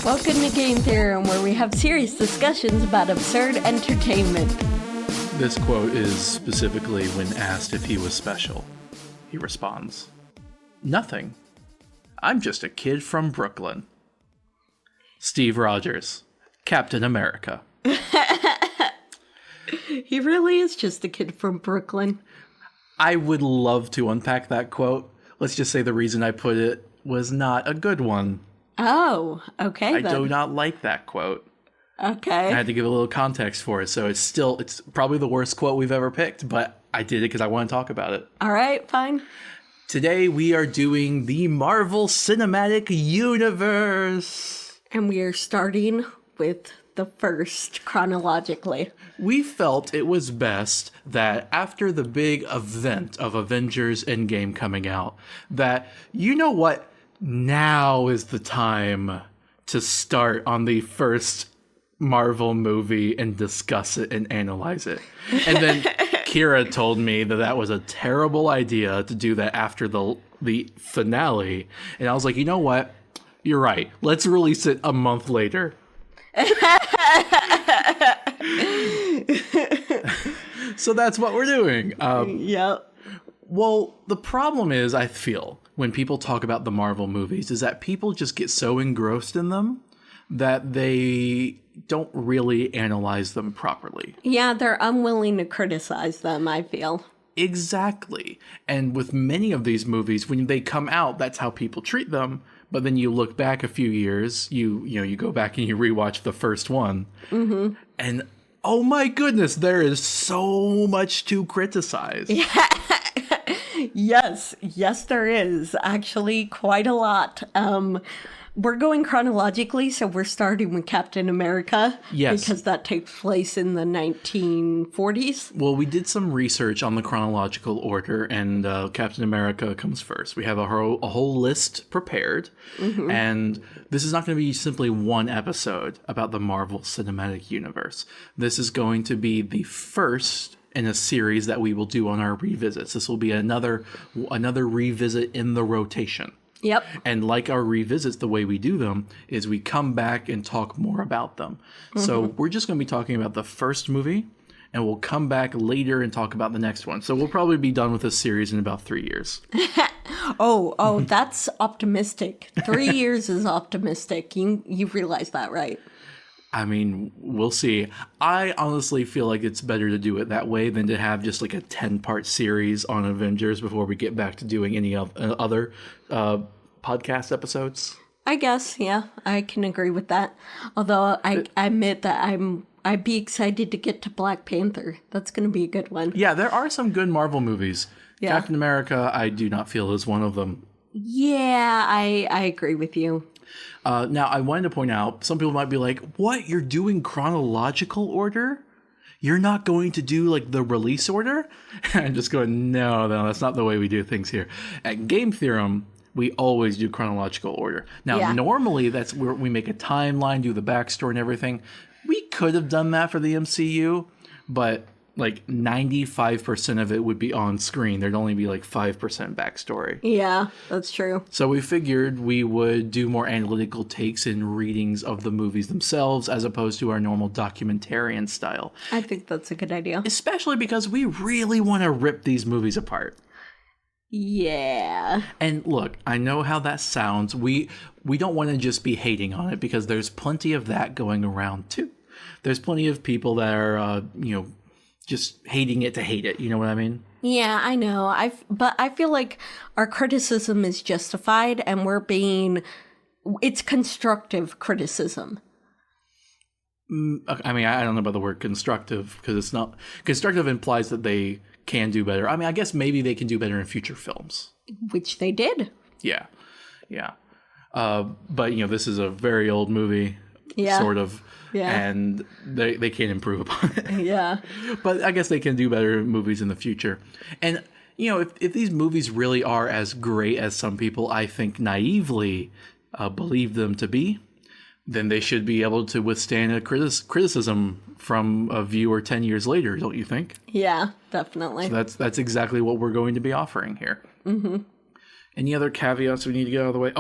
Welcome to Game Theorem, where we have serious discussions about absurd entertainment. This quote is specifically when asked if he was special. He responds, "Nothing. I'm just a kid from Brooklyn." Steve Rogers, Captain America. He really is just a kid from Brooklyn. I would love to unpack that quote. Let's just say the reason I put it was not a good one. Oh, okay I then. do not like that quote. Okay. I had to give a little context for it, so it's probably the worst quote we've ever picked, but I did it because I want to talk about it. All right, fine. Today we are doing the Marvel Cinematic Universe. And we are starting with the first chronologically. We felt it was best that after the big event of Avengers Endgame coming out, that, you know what, now is the time to start on the first Marvel movie and discuss it and analyze it. And then Kira told me that that was a terrible idea to do that after the finale. And I was like, you know what? You're right. Let's release it a month later. So that's what we're doing. Yep. Well, the problem is, I feel, when people talk about the Marvel movies, is that people just get so engrossed in them that they don't really analyze them properly. Yeah, they're unwilling to criticize them, I feel. Exactly. And with many of these movies, when they come out, that's how people treat them. But then you look back a few years, you go back and you rewatch the first one. Mm-hmm. And oh my goodness, there is so much to criticize. Yeah. Yes, there is. Actually, quite a lot. We're going chronologically, so we're starting with Captain America. Yes. Because that takes place in the 1940s. Well, we did some research on the chronological order, and Captain America comes first. We have a whole list prepared, and this is not going to be simply one episode about the Marvel Cinematic Universe. This is going to be the first in a series that we will do on our revisits. This will be another revisit in the rotation. Yep. And like our revisits, the way we do them is we come back and talk more about them. So we're just going to be talking about the first movie, and we'll come back later and talk about the next one. So we'll probably be done with this series in about 3 years. Oh, that's optimistic. 3 years is optimistic. You realize that, right? I mean, we'll see. I honestly feel like it's better to do it that way than to have just like a 10-part series on Avengers before we get back to doing any other podcast episodes. I guess, yeah, I can agree with that. Although I admit that I'd be excited to get to Black Panther. That's going to be a good one. Yeah, there are some good Marvel movies. Yeah. Captain America, I do not feel is one of them. Yeah, I agree with you. Now, I wanted to point out, some people might be like, what, you're doing chronological order? You're not going to do, like, the release order? I'm just going, no, that's not the way we do things here. At Game Theorem, we always do chronological order. Now, normally, that's where we make a timeline, do the backstory and everything. We could have done that for the MCU, but like 95% of it would be on screen. There'd only be like 5% backstory. Yeah, that's true. So we figured we would do more analytical takes and readings of the movies themselves as opposed to our normal documentarian style. I think that's a good idea. Especially because we really want to rip these movies apart. Yeah. And look, I know how that sounds. We don't want to just be hating on it because there's plenty of that going around too. There's plenty of people that are, just hating it to hate it. You know what I mean? Yeah, I know. But I feel like our criticism is justified and it's constructive criticism. I mean, I don't know about the word constructive because it's not... Constructive implies that they can do better. I mean, I guess maybe they can do better in future films. Which they did. Yeah. But, this is a very old movie, sort of. Yeah. And they can't improve upon it. Yeah. But I guess they can do better movies in the future. And, if these movies really are as great as some people, I think, naively believe them to be, then they should be able to withstand a criticism from a viewer 10 years later, don't you think? Yeah, definitely. So that's exactly what we're going to be offering here. Mm-hmm. Any other caveats we need to get out of the way?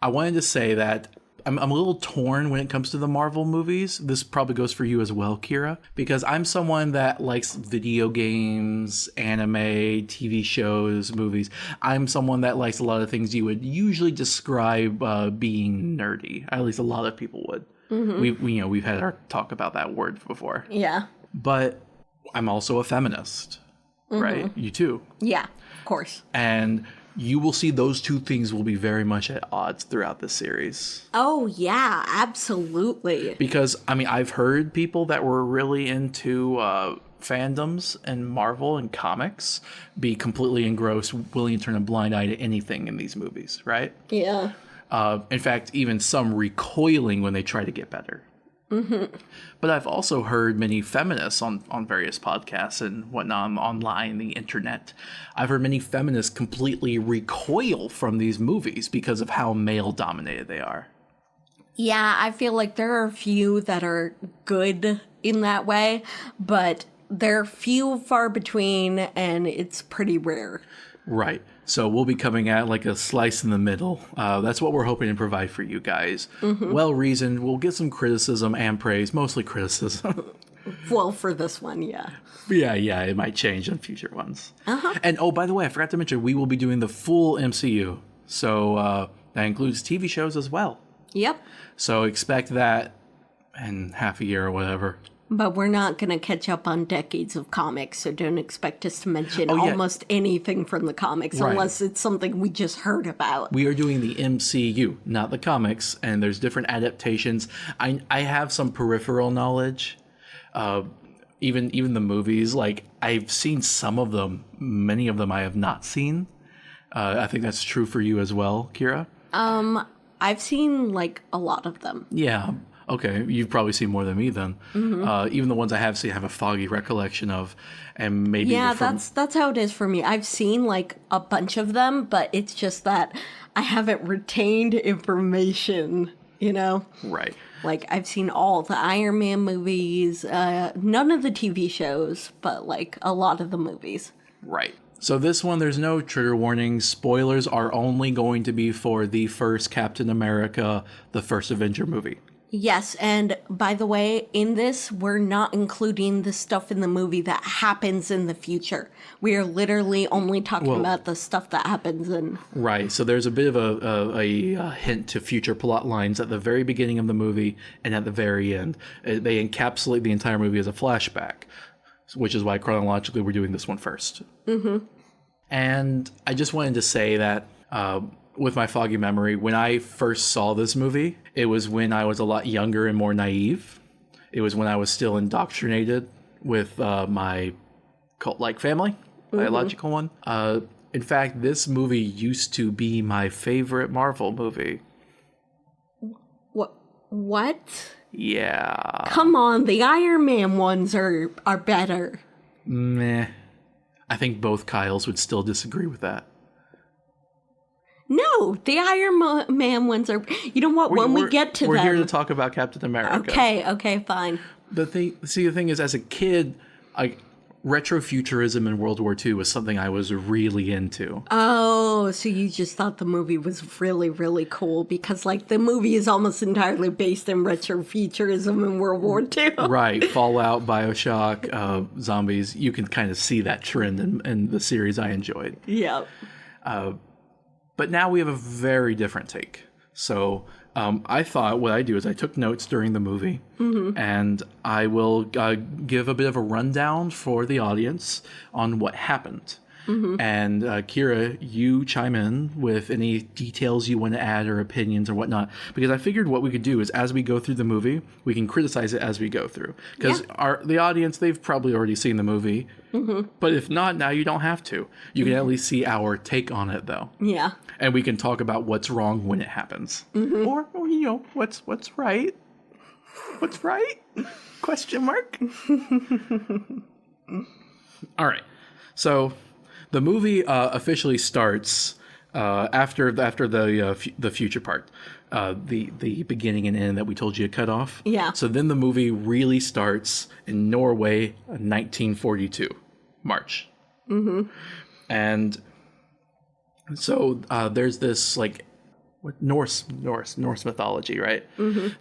I wanted to say that I'm a little torn when it comes to the Marvel movies. This probably goes for you as well, Kira, because I'm someone that likes video games, anime, TV shows, movies. I'm someone that likes a lot of things you would usually describe being nerdy. At least a lot of people would. We've had our talk about that word before. Yeah. But I'm also a feminist, right? You too. Yeah, of course. And you will see those two things will be very much at odds throughout the series. Oh, yeah, absolutely. Because, I mean, I've heard people that were really into fandoms and Marvel and comics be completely engrossed, willing to turn a blind eye to anything in these movies, right? Yeah. In fact, even some recoiling when they try to get better. But I've also heard many feminists on various podcasts and whatnot online, the internet. I've heard many feminists completely recoil from these movies because of how male dominated they are. Yeah, I feel like there are a few that are good in that way, but they're few far between and it's pretty rare. Right. So we'll be coming at like a slice in the middle. That's what we're hoping to provide for you guys. Well-reasoned. We'll get some criticism and praise, mostly criticism. Well, for this one, yeah. Yeah, it might change on future ones. And oh, by the way, I forgot to mention, we will be doing the full MCU. So that includes TV shows as well. Yep. So expect that in half a year or whatever. But we're not going to catch up on decades of comics, so don't expect us to mention yeah. almost anything from the comics unless it's something we just heard about. We are doing the MCU, not the comics, and there's different adaptations. I have some peripheral knowledge. Even the movies, like I've seen some of them. Many of them I have not seen. I think that's true for you as well, Kira. I've seen like a lot of them. Yeah. Okay, you've probably seen more than me then. Even the ones I have seen, I have a foggy recollection of, and maybe that's how it is for me. I've seen like a bunch of them, but it's just that I haven't retained information. You know, right? Like I've seen all the Iron Man movies, none of the TV shows, but like a lot of the movies. Right. So this one, there's no trigger warnings. Spoilers are only going to be for the first Captain America, the first Avenger movie. Yes, and by the way, in this, we're not including the stuff in the movie that happens in the future. We are literally only talking about the stuff that happens in... Right, so there's a bit of a hint to future plot lines at the very beginning of the movie and at the very end. They encapsulate the entire movie as a flashback, which is why chronologically we're doing this one first. And I just wanted to say that... with my foggy memory, when I first saw this movie, it was when I was a lot younger and more naive. It was when I was still indoctrinated with my cult-like family, biological one. In fact, this movie used to be my favorite Marvel movie. What? Yeah. Come on, the Iron Man ones are better. Meh. I think both Kyles would still disagree with that. No, the Iron Man ones are... You know what? When we get to them... We're here to talk about Captain America. Okay, fine. The thing is, as a kid, retrofuturism in World War II was something I was really into. Oh, so you just thought the movie was really, really cool because, like, the movie is almost entirely based in retrofuturism in World War II. Right. Fallout, BioShock, zombies. You can kind of see that trend in the series I enjoyed. Yeah. But now we have a very different take. So I thought what I do is I took notes during the movie, and I will give a bit of a rundown for the audience on what happened. And Kira, you chime in with any details you want to add or opinions or whatnot, because I figured what we could do is as we go through the movie, we can criticize it as we go through. Because the audience, they've probably already seen the movie, but if not, now you don't have to. You can at least see our take on it, though. Yeah. And we can talk about what's wrong when it happens. Or, you know, what's right. What's right? Question mark. All right. So... the movie officially starts after the future part, the beginning and end that we told you to cut off. Yeah. So then the movie really starts in Norway, 1942, March. And so there's this like Norse mythology, right?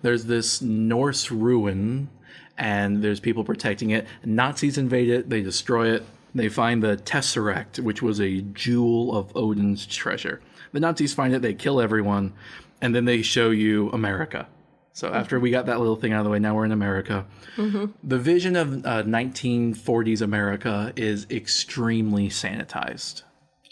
There's this Norse ruin, and there's people protecting it. Nazis invade it. They destroy it. They find the Tesseract, which was a jewel of Odin's treasure. The Nazis find it. They kill everyone, and then they show you America. So after we got that little thing out of the way, now we're in America. The vision of 1940s America is extremely sanitized.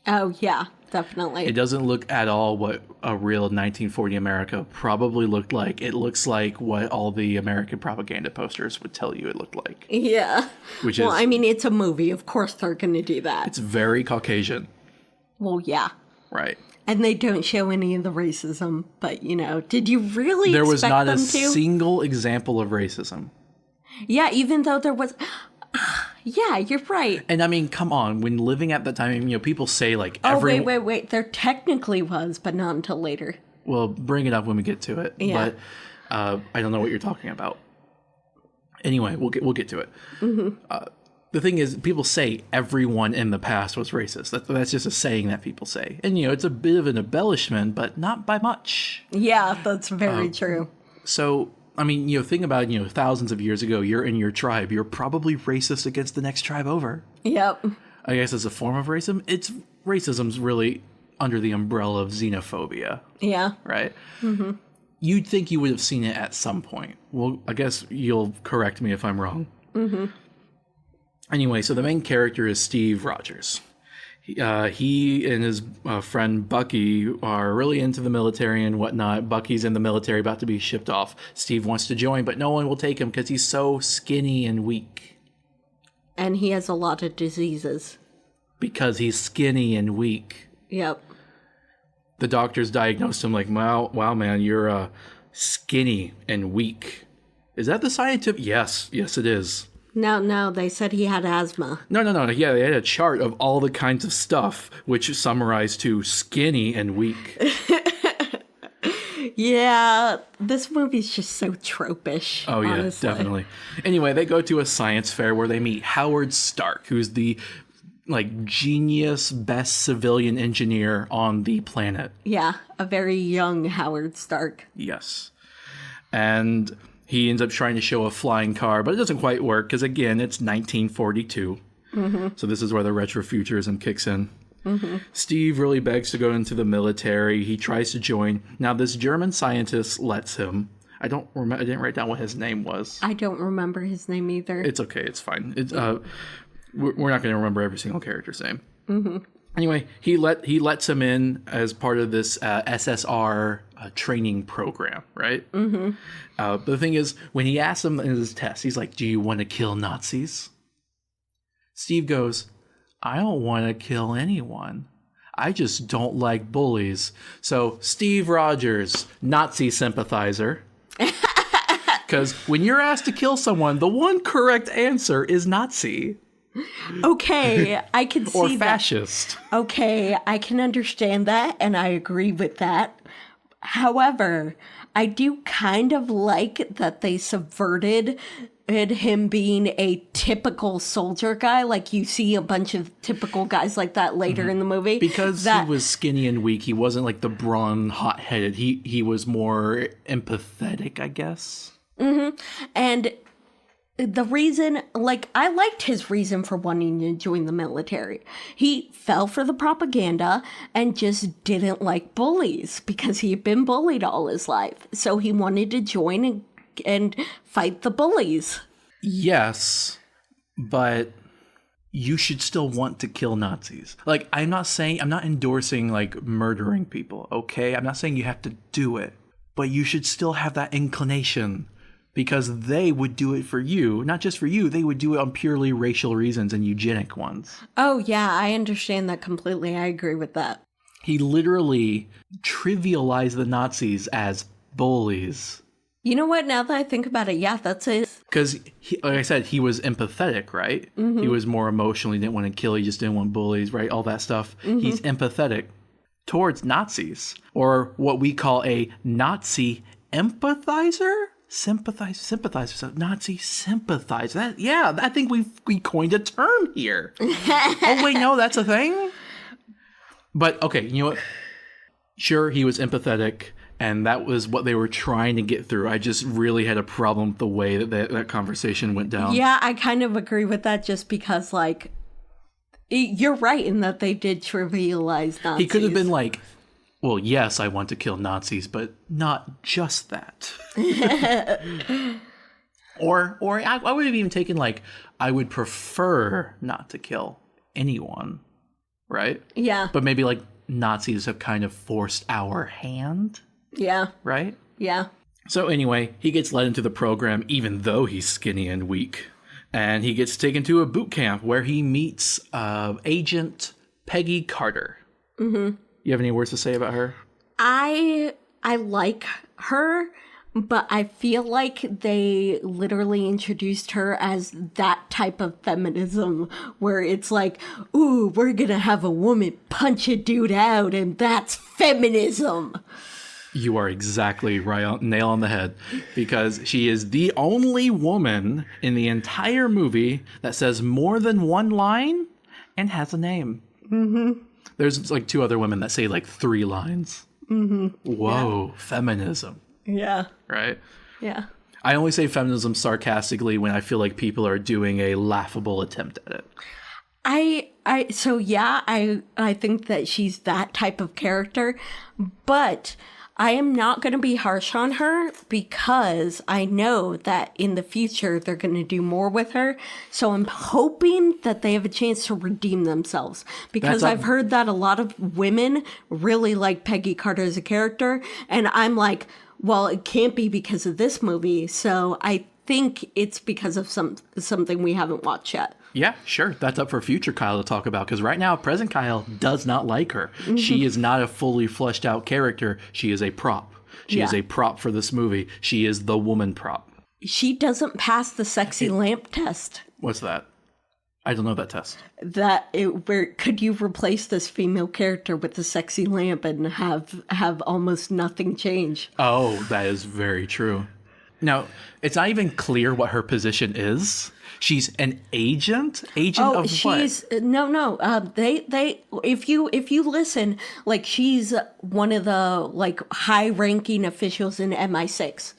Oh, yeah, definitely. It doesn't look at all what a real 1940 America probably looked like. It looks like what all the American propaganda posters would tell you it looked like. Yeah. Well, I mean, it's a movie. Of course they're going to do that. It's very Caucasian. Well, yeah. Right. And they don't show any of the racism. But, you know, did you really There was not a to? single example of racism. Yeah, even though there was... Yeah, you're right. And I mean, come on. When living at that time, you know, people say like wait. There technically was, but not until later. Well, bring it up when we get to it. Yeah. But I don't know what you're talking about. Anyway, we'll get to it. The thing is, people say everyone in the past was racist. That's just a saying that people say. And, you know, it's a bit of an embellishment, but not by much. Yeah, that's very true. So, I mean, you know, think about, you know, thousands of years ago, you're in your tribe. You're probably racist against the next tribe over. Yep. I guess as a form of racism. Racism's really under the umbrella of xenophobia. Yeah. Right? You'd think you would have seen it at some point. Well, I guess you'll correct me if I'm wrong. Anyway, so the main character is Steve Rogers. He and his friend Bucky are really into the military and whatnot. Bucky's in the military, about to be shipped off. Steve wants to join, but no one will take him because he's so skinny and weak. And he has a lot of diseases. Because he's skinny and weak. Yep. The doctors diagnosed him like, wow, man, you're skinny and weak. Is that the scientific? Yes, it is. No, they said he had asthma. No. Yeah, they had a chart of all the kinds of stuff, which summarized to skinny and weak. Yeah, this movie's just so tropish. Oh, yeah, honestly. definitely. Anyway, they go to a science fair where they meet Howard Stark, who's the, like, genius, best civilian engineer on the planet. Yeah, a very young Howard Stark. Yes. And he ends up trying to show a flying car, but it doesn't quite work because, again, it's 1942. So this is where the retrofuturism kicks in. Steve really begs to go into the military. He tries to join. Now, this German scientist lets him. I didn't write down what his name was. I don't remember his name either. It's okay. It's fine. We're not going to remember every single character's name. Anyway, he lets him in as part of this SSR training program, right? But the thing is, when he asks him in his test, he's like, "Do you want to kill Nazis?" Steve goes, "I don't want to kill anyone. I just don't like bullies." So Steve Rogers, Nazi sympathizer. Because when you're asked to kill someone, the one correct answer is Nazi. Okay, I can see or that. fascist. Okay, I can understand that, and I agree with that. However, I do kind of like that they subverted him being a typical soldier guy. Like, you see a bunch of typical guys like that later in the movie. Because he was skinny and weak, he wasn't like the brawn, hot-headed. He was more empathetic, I guess. And the reason, like, I liked his reason for wanting to join the military. He fell for the propaganda and just didn't like bullies because he had been bullied all his life. So he wanted to join and fight the bullies. Yes, but you should still want to kill Nazis. Like, I'm not endorsing, like, murdering people, okay? I'm not saying you have to do it, but you should still have that inclination. Because they would do it for you, not just for you, they would do it on purely racial reasons and eugenic ones. Oh, yeah, I understand that completely. I agree with that. He literally trivialized the Nazis as bullies. You know what? Now that I think about it, yeah, that's it. Because, like I said, he was empathetic, right? He was more emotional. He didn't want to kill. He just didn't want bullies, right? All that stuff. He's empathetic towards Nazis. Or what we call a Nazi empathizer? Sympathizer, so Nazi sympathizer. I think we coined a term here. Oh wait, no, that's a thing. But okay, you know what? Sure, he was empathetic, and that was what they were trying to get through. I just really had a problem with the way that conversation went down. Yeah, I kind of agree with that just because, like, you're right in that they did trivialize Nazis. He could have been like, well, yes, I want to kill Nazis, but not just that. or I would have even taken, like, I would prefer not to kill anyone, right? Yeah. But maybe, like, Nazis have kind of forced our hand. Yeah. Right? Yeah. So anyway, he gets led into the program even though he's skinny and weak. And he gets taken to a boot camp where he meets Agent Peggy Carter. Mm-hmm. You have any words to say about her? I like her, but I feel like they literally introduced her as that type of feminism where it's like, ooh, we're gonna have a woman punch a dude out and that's feminism. You are exactly right, nail on the head, because she is the only woman in the entire movie that says more than one line and has a name. Mm-hmm. There's like 2 other women that say like 3 lines. Mm-hmm. Whoa, yeah. Feminism. Yeah. Right? Yeah. I only say feminism sarcastically when I feel like people are doing a laughable attempt at it. I think that she's that type of character, but I am not going to be harsh on her because I know that in the future they're going to do more with her. So I'm hoping that they have a chance to redeem themselves because I've heard that a lot of women really like Peggy Carter as a character. And I'm like, well, it can't be because of this movie. So I think it's because of something we haven't watched yet. Yeah, sure. That's up for future Kyle to talk about. Because right now, present Kyle does not like her. Mm-hmm. She is not a fully fleshed out character. She is a prop. She is a prop for this movie. She is the woman prop. She doesn't pass the sexy lamp test. What's that? I don't know that test. Where could you replace this female character with the sexy lamp and have almost nothing change? Oh, that is very true. Now, it's not even clear what her position is. She's an agent? Agent of what? No. They if you listen, like she's one of the like high-ranking officials in MI6.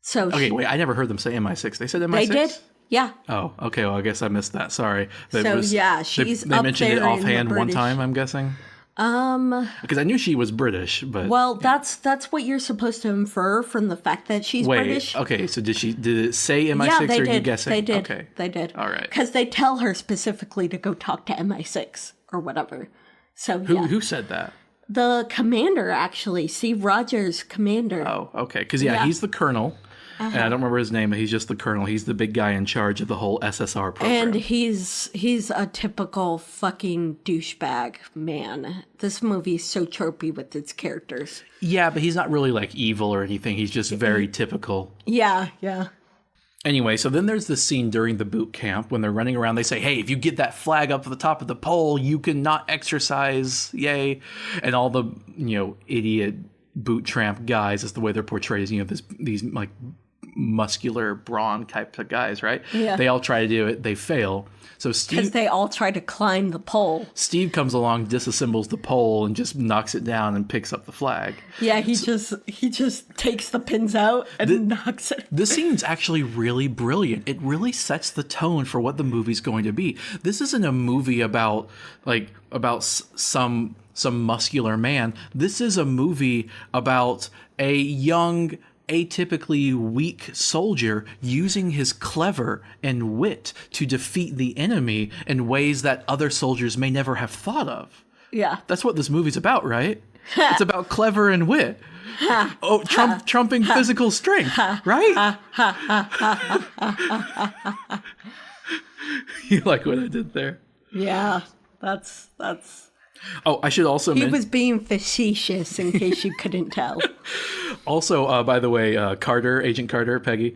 So okay, wait, I never heard them say MI6. They said MI6? They did? Yeah. Oh, okay. Well, I guess I missed that. Sorry. She's they up mentioned there it offhand in the one British. time, I'm guessing. Because I knew she was British, but well, that's what you're supposed to infer from the fact that she's British. Okay, so did it say MI6 yeah, they or did. are you guessing? They did. Okay. They did. All right. Because they tell her specifically to go talk to MI6 or whatever. So who said that? The commander, actually, Steve Rogers, commander. Oh, okay. Because he's the colonel. And I don't remember his name, but he's just the colonel. He's the big guy in charge of the whole SSR program. And he's a typical fucking douchebag, man. This movie is so tropey with its characters. Yeah, but he's not really like evil or anything. He's just very typical. Yeah. Anyway, so then there's this scene during the boot camp when they're running around. They say, hey, if you get that flag up at the top of the pole, you can not exercise. Yay. And all the, idiot boot tramp guys, is the way they're portrayed as, these like muscular brawn type of guys, right? Yeah. They all try to do it. They fail. So because they all try to climb the pole. Steve comes along, disassembles the pole, and just knocks it down and picks up the flag. Yeah, he just takes the pins out and knocks it. This scene's actually really brilliant. It really sets the tone for what the movie's going to be. This isn't a movie about some muscular man. This is a movie about a young, atypically weak soldier using his clever and wit to defeat the enemy in ways that other soldiers may never have thought of. Yeah. That's what this movie's about, right? It's about clever and wit. Trumping physical strength, right? You like what I did there? Yeah, that's... Oh, I should also mention... He was being facetious, in case you couldn't tell. Also, by the way, Agent Carter, Peggy,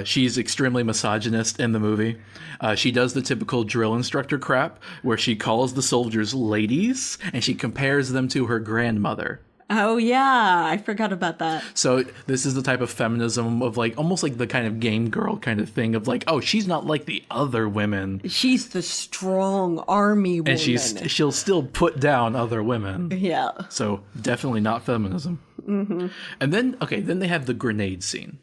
she's extremely misogynist in the movie. She does the typical drill instructor crap, where she calls the soldiers ladies, and she compares them to her grandmother. Oh, yeah. I forgot about that. So this is the type of feminism of like almost like the kind of game girl kind of thing of like, oh, she's not like the other women. She's the strong army woman. And she'll still put down other women. Yeah. So definitely not feminism. Mm-hmm. And then, then they have the grenade scene.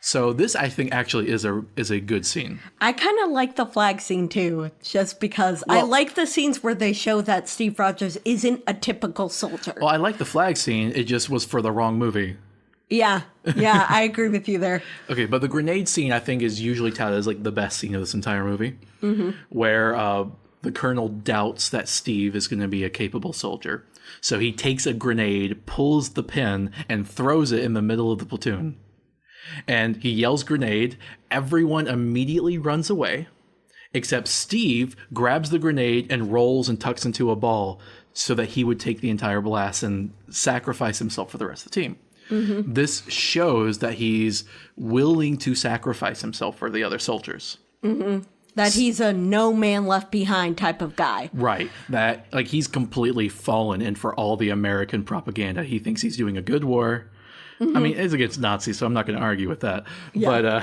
So this, I think, actually is a good scene. I kind of like the flag scene, too, just because I like the scenes where they show that Steve Rogers isn't a typical soldier. Well, I like the flag scene. It just was for the wrong movie. Yeah, I agree with you there. Okay, but the grenade scene, I think, is usually touted as like the best scene of this entire movie, where the colonel doubts that Steve is going to be a capable soldier. So he takes a grenade, pulls the pin, and throws it in the middle of the platoon. And he yells grenade. Everyone immediately runs away, except Steve grabs the grenade and rolls and tucks into a ball so that he would take the entire blast and sacrifice himself for the rest of the team. Mm-hmm. This shows that he's willing to sacrifice himself for the other soldiers. Mm-hmm. That he's a no man left behind type of guy. Right. That like he's completely fallen in for all the American propaganda. He thinks he's doing a good war. Mm-hmm. I mean, it's against Nazis, so I'm not going to argue with that. Yeah.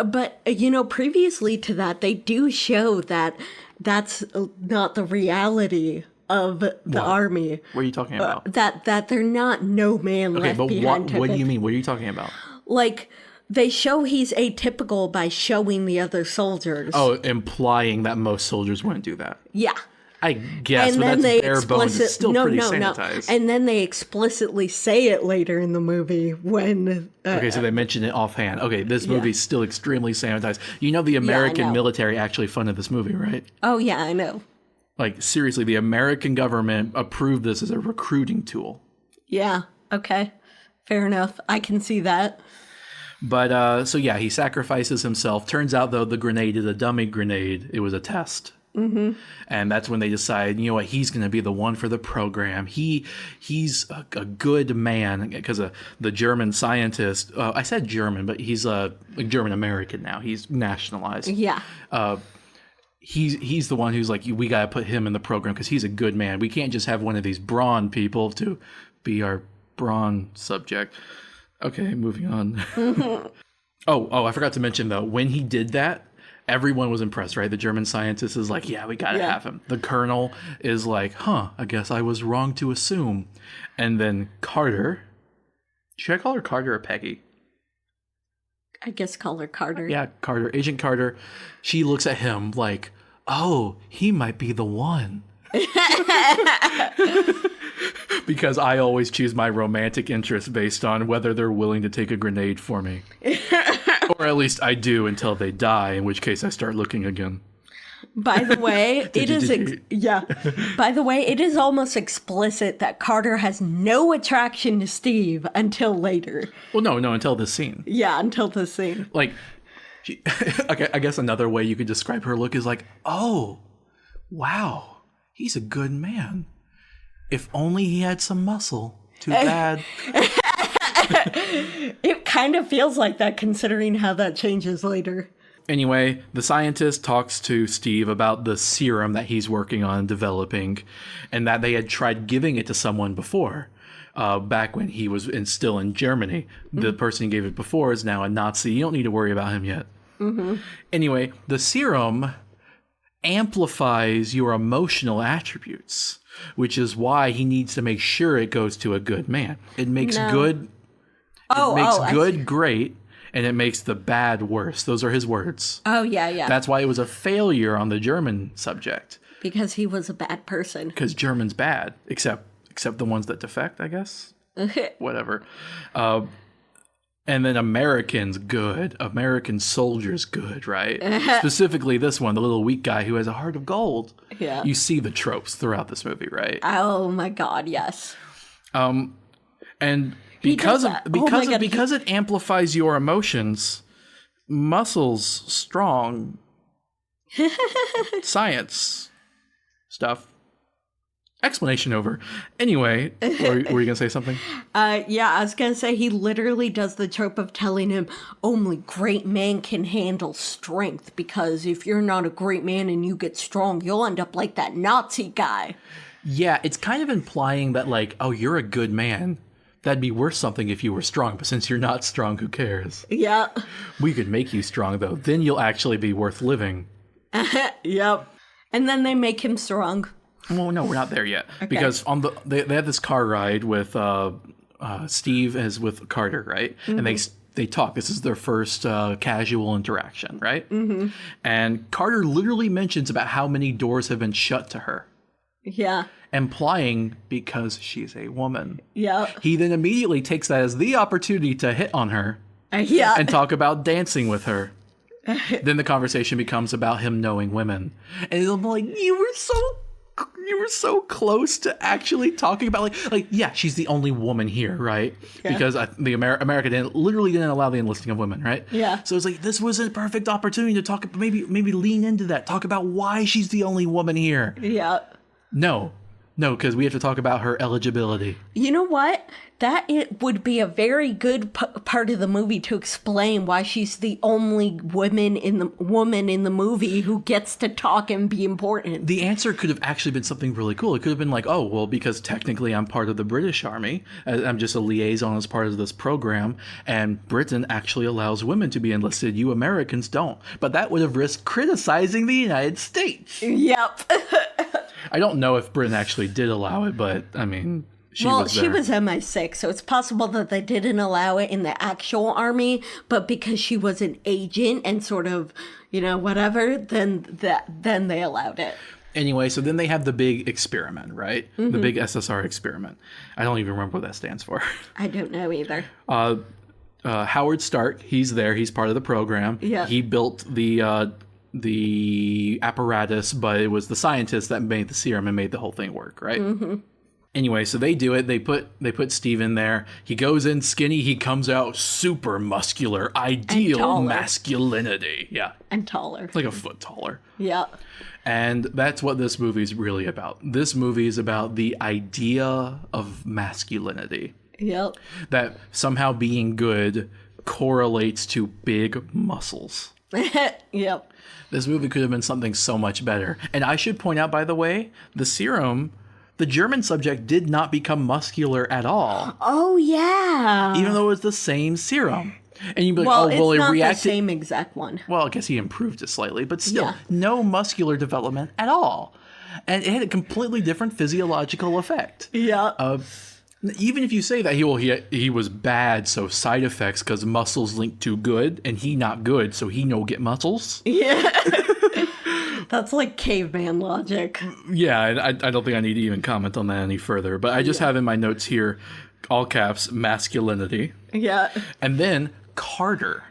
But you know, previously to that, they do show that that's not the reality of the army. What are you talking about? That they're not no man left behind. What do you mean? What are you talking about? Like, they show he's atypical by showing the other soldiers. Oh, implying that most soldiers wouldn't do that. Yeah. I guess, but that's bare bones. It's still pretty sanitized. And then they explicitly say it later in the movie when... okay, so they mention it offhand. Okay, this movie's still extremely sanitized. You know the American military actually funded this movie, right? Oh, yeah, I know. Like, seriously, the American government approved this as a recruiting tool. Yeah, okay. Fair enough. I can see that. But, so yeah, he sacrifices himself. Turns out, though, the grenade is a dummy grenade. It was a test. Mm-hmm. And that's when they decide, you know what, he's going to be the one for the program. He's a good man because the German scientist, I said German, but he's a German American now. He's nationalized. Yeah. He's the one who's like, we got to put him in the program because he's a good man. We can't just have one of these brawn people to be our brawn subject. Okay, moving on. Mm-hmm. Oh, I forgot to mention, though, when he did that, everyone was impressed, right? The German scientist is like, yeah, we got to have him. The colonel is like, I guess I was wrong to assume. And then Carter, should I call her Carter or Peggy? I guess call her Carter. Yeah, Carter. Agent Carter. She looks at him like, oh, he might be the one. Because I always choose my romantic interest based on whether they're willing to take a grenade for me. Or at least I do until they die, in which case I start looking again. By the way, By the way, it is almost explicit that Carter has no attraction to Steve until later. Well, no, until this scene. Yeah, until this scene. Like, okay, I guess another way you could describe her look is like, oh, wow, he's a good man. If only he had some muscle. Too bad. It kind of feels like that considering how that changes later. Anyway, the scientist talks to Steve about the serum that he's working on developing and that they had tried giving it to someone before, back when he was still in Germany. Mm-hmm. The person who gave it before is now a Nazi. You don't need to worry about him yet. Mm-hmm. Anyway, the serum amplifies your emotional attributes, which is why he needs to make sure it goes to a good man. It makes good great, and it makes the bad worse. Those are his words. Oh, yeah. That's why it was a failure on the German subject. Because he was a bad person. Because German's bad, except the ones that defect, I guess. Whatever. And then Americans good. American soldiers good, right? Specifically this one, the little weak guy who has a heart of gold. Yeah. You see the tropes throughout this movie, right? Oh my God, yes. And because it amplifies your emotions, muscles strong. Science stuff. Explanation over. Anyway, were you going to say something? Yeah, I was going to say he literally does the trope of telling him only great men can handle strength, because if you're not a great man and you get strong, you'll end up like that Nazi guy. Yeah, it's kind of implying that, like, oh, you're a good man. That'd be worth something if you were strong, but since you're not strong, who cares? Yeah. We could make you strong, though. Then you'll actually be worth living. Yep. And then they make him strong. Well, no, we're not there yet. Okay. Because they have this car ride with Steve as with Carter, right? Mm-hmm. And they talk. This is their first casual interaction, right? Mm-hmm. And Carter literally mentions about how many doors have been shut to her. Yeah. Implying because she's a woman. Yeah. He then immediately takes that as the opportunity to hit on her. Yeah. And talk about dancing with her. Then the conversation becomes about him knowing women. And I'm like, you were so close to actually talking about like yeah, she's the only woman here, right? Yeah. Because America literally didn't allow the enlisting of women, right? Yeah. So it's like this was a perfect opportunity to talk, maybe lean into that, talk about why she's the only woman here. Yeah. No, because we have to talk about her eligibility. You know what? It would be a very good part of the movie to explain why she's the only woman in the movie who gets to talk and be important. The answer could have actually been something really cool. It could have been like, oh, well, because technically I'm part of the British Army. I'm just a liaison as part of this program. And Britain actually allows women to be enlisted. You Americans don't. But that would have risked criticizing the United States. Yep. I don't know if Britain actually did allow it, but I mean, she was there. She was MI6, so it's possible that they didn't allow it in the actual army, but because she was an agent and sort of, whatever, then they allowed it. Anyway, so then they have the big experiment, right? Mm-hmm. The big SSR experiment. I don't even remember what that stands for. I don't know either. Howard Stark, he's there. He's part of the program. Yeah. He built the apparatus, but it was the scientists that made the serum and made the whole thing work, right? Mm-hmm. Anyway, so they do it. They put Steve in there. He goes in skinny. He comes out super muscular, ideal masculinity. Yeah. And taller. Like a foot taller. Yeah. And that's what this movie's really about. This movie is about the idea of masculinity. Yep. That somehow being good correlates to big muscles. Yep. This movie could have been something so much better. And I should point out, by the way, the serum, the German subject did not become muscular at all. Oh, yeah. Even though it was the same serum. And you'd be like, it reacted. It's not the same exact one. Well, I guess he improved it slightly, but still, no muscular development at all. And it had a completely different physiological effect. Yeah. Even if you say that he was bad, so side effects because muscles linked to good, and he not good, so he no get muscles. Yeah. That's like caveman logic. Yeah, I don't think I need to even comment on that any further. But I just have in my notes here, all caps, masculinity. Yeah. And then Carter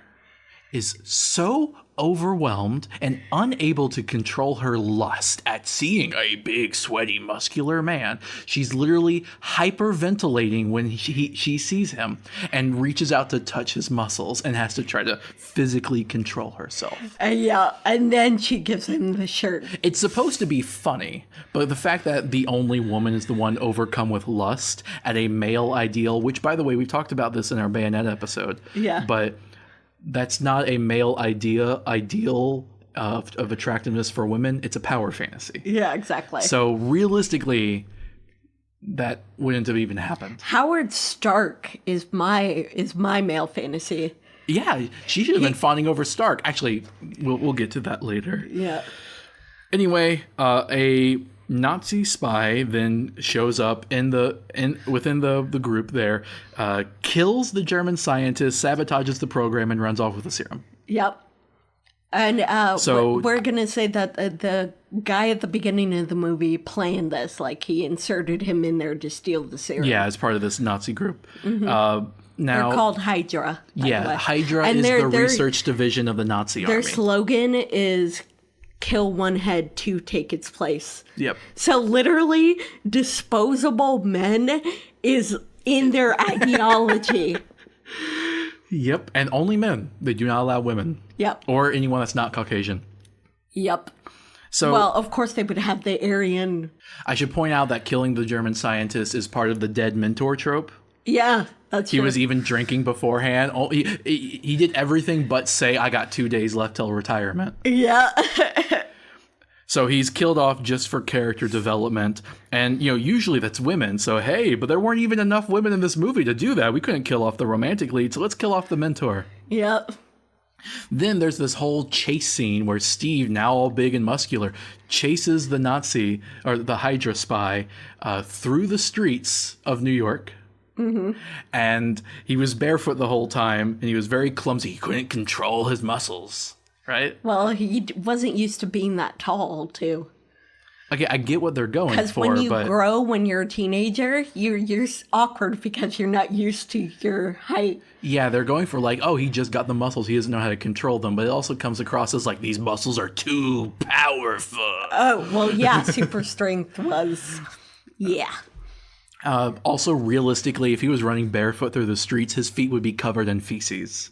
is so overwhelmed and unable to control her lust at seeing a big, sweaty, muscular man. She's literally hyperventilating when she sees him and reaches out to touch his muscles and has to try to physically control herself. Yeah, and then she gives him the shirt. It's supposed to be funny, but the fact that the only woman is the one overcome with lust at a male ideal, which, by the way, we talked about this in our Bayonet episode. Yeah. But that's not a male ideal of attractiveness for women. It's a power fantasy. Yeah, exactly. So realistically, that wouldn't have even happened. Howard Stark is my male fantasy. Yeah, she should have been fawning over Stark. Actually, we'll get to that later. Yeah. Anyway, a Nazi spy then shows up within the group there, kills the German scientist, sabotages the program, and runs off with the serum. Yep. And so we're going to say that the guy at the beginning of the movie planned this, like he inserted him in there to steal the serum. Yeah, as part of this Nazi group. Mm-hmm. Now, they're called Hydra. Yeah, Hydra is the research division of the Nazi army. Their slogan is kill one head to take its place. Yep. So literally, disposable men is in their ideology. Yep, and only men. They do not allow women. Yep. Or anyone that's not Caucasian. Yep. So, well, of course they would have the Aryan. I should point out that killing the German scientist is part of the dead mentor trope. Yeah, that's true. He was even drinking beforehand. He did everything but say, I got 2 days left till retirement. Yeah. So he's killed off just for character development. And, usually that's women. So, hey, but there weren't even enough women in this movie to do that. We couldn't kill off the romantic lead, so let's kill off the mentor. Yep. Then there's this whole chase scene where Steve, now all big and muscular, chases the Nazi, or the Hydra spy, through the streets of New York. Mm-hmm. And he was barefoot the whole time, and he was very clumsy. He couldn't control his muscles. Right? Well, he wasn't used to being that tall, too. Okay, I get what they're going for, because when you grow when you're a teenager, you're awkward because you're not used to your height. Yeah, they're going for he just got the muscles. He doesn't know how to control them. But it also comes across as these muscles are too powerful. Oh, well, yeah, super strength was, yeah. Also, realistically, if he was running barefoot through the streets, his feet would be covered in feces.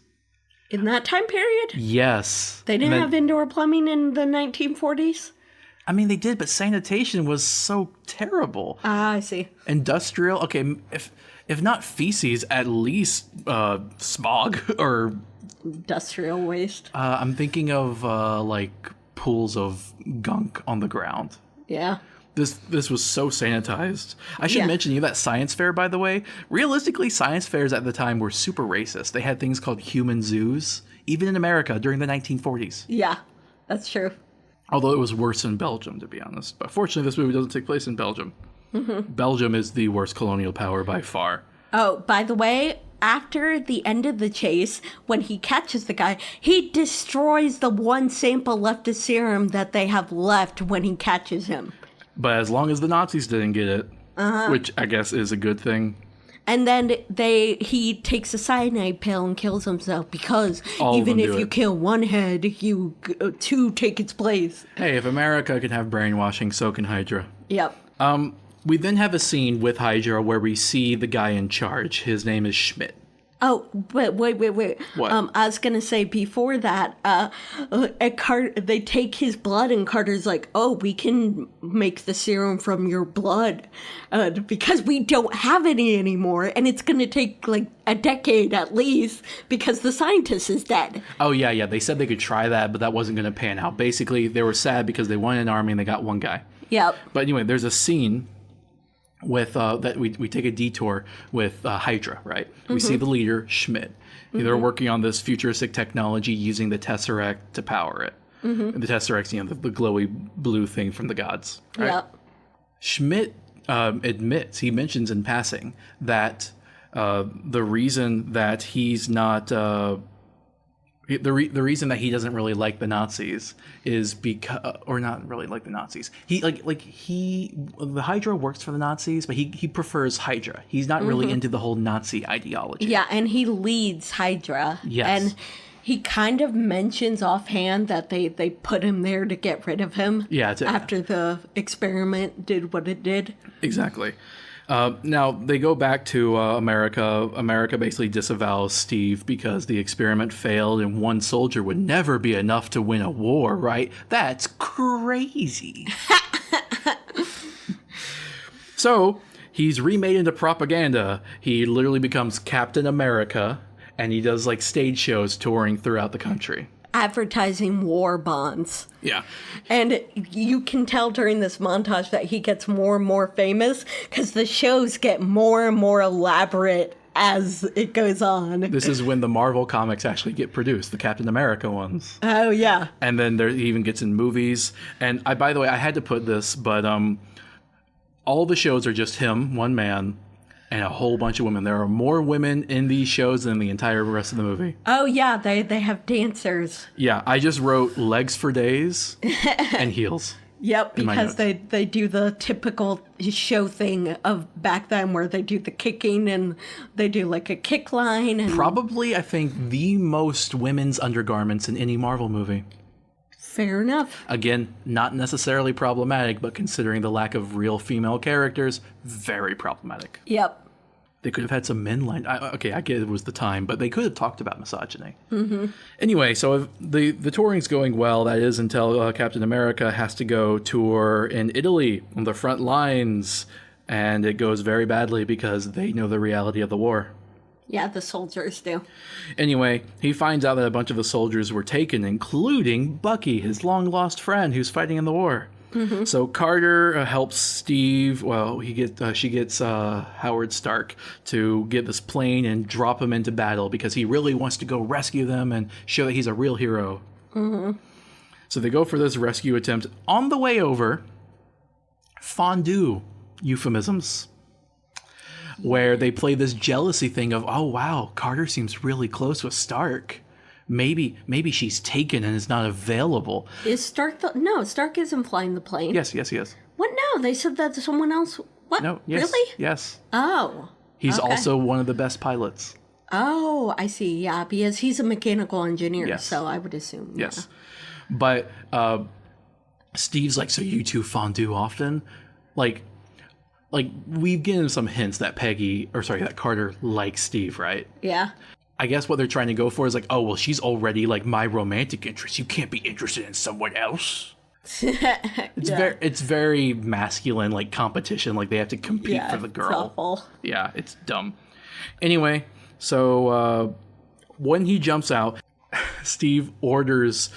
In that time period? Yes. They didn't have indoor plumbing in the 1940s? I mean, they did, but sanitation was so terrible. Ah, I see. Industrial, okay, if not feces, at least smog or... Industrial waste. I'm thinking of, pools of gunk on the ground. Yeah. This was so sanitized. I should mention that science fair, by the way. Realistically, science fairs at the time were super racist. They had things called human zoos, even in America during the 1940s. Yeah, that's true. Although it was worse in Belgium, to be honest. But fortunately, this movie doesn't take place in Belgium. Mm-hmm. Belgium is the worst colonial power by far. Oh, by the way, after the end of the chase, when he catches the guy, he destroys the one sample left of serum that they have left when he catches him. But as long as the Nazis didn't get it, which I guess is a good thing. And then he takes a cyanide pill and kills himself because even if you kill one head, two take its place. Hey, if America can have brainwashing, so can Hydra. Yep. We then have a scene with Hydra where we see the guy in charge. His name is Schmidt. Oh, but wait. What? I was going to say before that, they take his blood and Carter's like, oh, we can make the serum from your blood because we don't have any anymore. And it's going to take a decade at least because the scientist is dead. Oh, yeah. They said they could try that, but that wasn't going to pan out. Basically, they were sad because they won an army and they got one guy. Yep. But anyway, there's a scene with that we take a detour with Hydra, right? We see the leader, Schmidt. They're working on this futuristic technology using the Tesseract to power it. And the Tesseract's, the glowy blue thing from the gods, right? Yep. Schmidt he mentions in passing that the reason that he's not... The reason that he doesn't really like the Nazis is because, or not really like the Nazis. The Hydra works for the Nazis, but he prefers Hydra. He's not really into the whole Nazi ideology. Yeah, and he leads Hydra. Yes. And he kind of mentions offhand that they put him there to get rid of him. Yeah. After the experiment did what it did. Exactly. Now, they go back to America. America basically disavows Steve because the experiment failed and one soldier would never be enough to win a war, right? That's crazy. So, he's remade into propaganda. He literally becomes Captain America, and he does stage shows touring throughout the country. Advertising war bonds. Yeah. And you can tell during this montage that he gets more and more famous because the shows get more and more elaborate as it goes on. This is when the Marvel comics actually get produced, the Captain America ones. Oh, yeah. And then he even gets in movies. And by the way, I had to put this, but all the shows are just him, one man, and a whole bunch of women. There are more women in these shows than the entire rest of the movie. Oh, yeah, they have dancers. Yeah, I just wrote legs for days and heels. Yep, because they do the typical show thing of back then where they do the kicking and they do a kick line. And probably, I think, the most women's undergarments in any Marvel movie. Fair enough. Again, not necessarily problematic, but considering the lack of real female characters, very problematic. Yep. They could have had some men lined. Okay, I get it was the time, but they could have talked about misogyny. Mm-hmm. Anyway, so if the touring's going well. That is until Captain America has to go tour in Italy on the front lines, and it goes very badly because they know the reality of the war. Yeah, the soldiers do. Anyway, he finds out that a bunch of the soldiers were taken, including Bucky, his long-lost friend who's fighting in the war. So Carter helps Steve. Well, she gets Howard Stark to get this plane and drop him into battle because he really wants to go rescue them and show that he's a real hero. So they go for this rescue attempt. On the way over, fondue euphemisms, where they play this jealousy thing of, oh wow, Carter seems really close with Stark. Maybe she's taken and is not available. Is Stark no, Stark isn't flying the plane. Yes. What? No, they said that someone else. What? No, yes. Really? Yes. Oh. He's okay. also one of the best pilots. Oh, I see. Yeah, because he's a mechanical engineer, Yes. so I would assume. Yes. But Steve's like, so you two fondue often? Like we've given some hints that that Carter likes Steve, right? Yeah. I guess what they're trying to go for is like, oh, well, she's already like my romantic interest. You can't be interested in someone else. It's very masculine, like competition. Like they have to compete for the girl. It's awful. Yeah, it's dumb. Anyway, so when he jumps out, Steve orders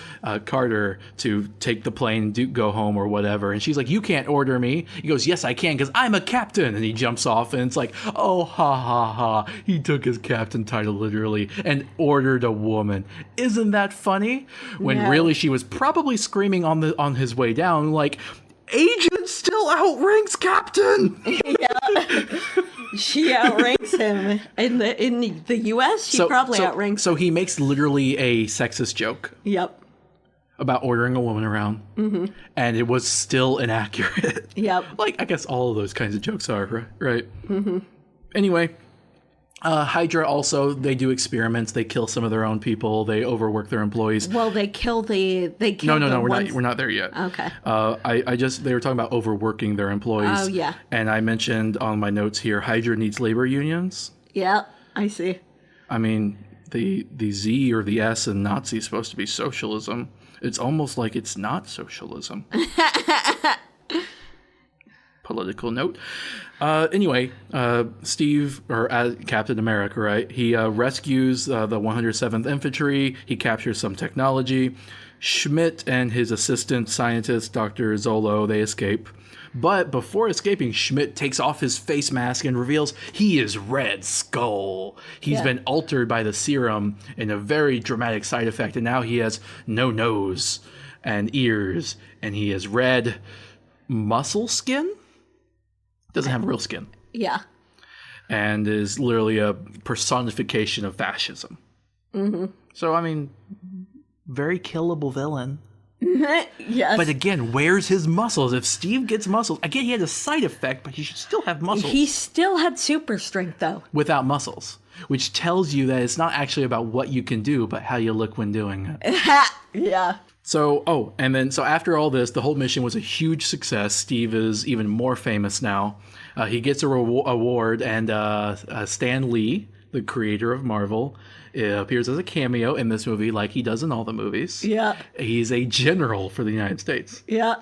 Carter to take the plane and go home or whatever. And she's like, you can't order me. He goes, yes, I can because I'm a captain. And he jumps off and it's like, oh, ha, ha, ha. He took his captain title literally and ordered a woman. Isn't that funny? When really she was probably screaming on his way down like, Agent still outranks Captain. Yeah. She outranks him in the U.S. She probably outranks. So he makes literally a sexist joke. Yep. About ordering a woman around, and it was still inaccurate. Yep. Like I guess all of those kinds of jokes are right. Anyway, Hydra also they do experiments. They kill some of their own people. They overwork their employees. Well, they kill No, we're not there yet. Okay. They were talking about overworking their employees. Oh yeah. And I mentioned on my notes here, Hydra needs labor unions. Yeah, I see. I mean, the Z or the S in Nazi is supposed to be socialism. It's almost like it's not socialism. Political note. Anyway, Steve, or Captain America, right? He rescues the 107th Infantry. He captures some technology. Schmidt and his assistant scientist, Dr. Zolo, they escape. But before escaping, Schmidt takes off his face mask and reveals he is Red Skull. He's been altered by the serum in a very dramatic side effect, and now he has no nose and ears, and he has red muscle skin? Doesn't have real skin. Yeah. And is literally a personification of fascism. So, I mean, very killable villain. Yes. But again, where's his muscles? If Steve gets muscles, again, he had a side effect, but he should still have muscles. He still had super strength, though. Without muscles, which tells you that it's not actually about what you can do, but how you look when doing it. Yeah. So, so after all this, the whole mission was a huge success. Steve is even more famous now. He gets a award, and Stan Lee, the creator of Marvel, appears as a cameo in this movie like he does in all the movies. Yeah. He's a general for the United States. Yeah.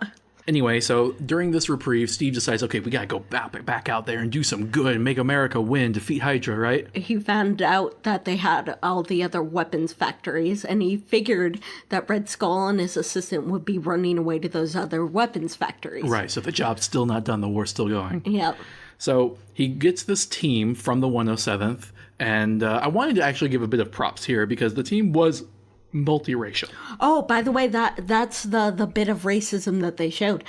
Anyway, so during this reprieve, Steve decides, okay, we gotta go back out there and do some good and make America win, defeat Hydra, right? He found out that they had all the other weapons factories, and he figured that Red Skull and his assistant would be running away to those other weapons factories. Right, so the job's still not done, the war's still going. Yep. So he gets this team from the 107th, and I wanted to actually give a bit of props here because the team was multiracial. Oh, by the way, that's the bit of racism that they showed.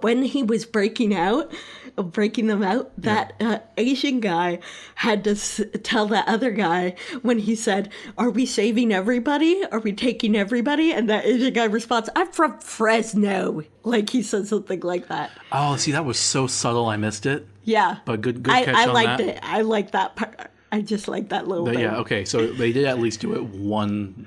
When he was breaking them out, that Asian guy had to tell that other guy when he said, "Are we saving everybody? Are we taking everybody?" And that Asian guy responds, "I'm from Fresno." Like he said something like that. Oh, see, that was so subtle, I missed it. Yeah, but good catch on that. I liked it. I liked that part. I just like that little thing. Yeah, okay. So they did at least do it one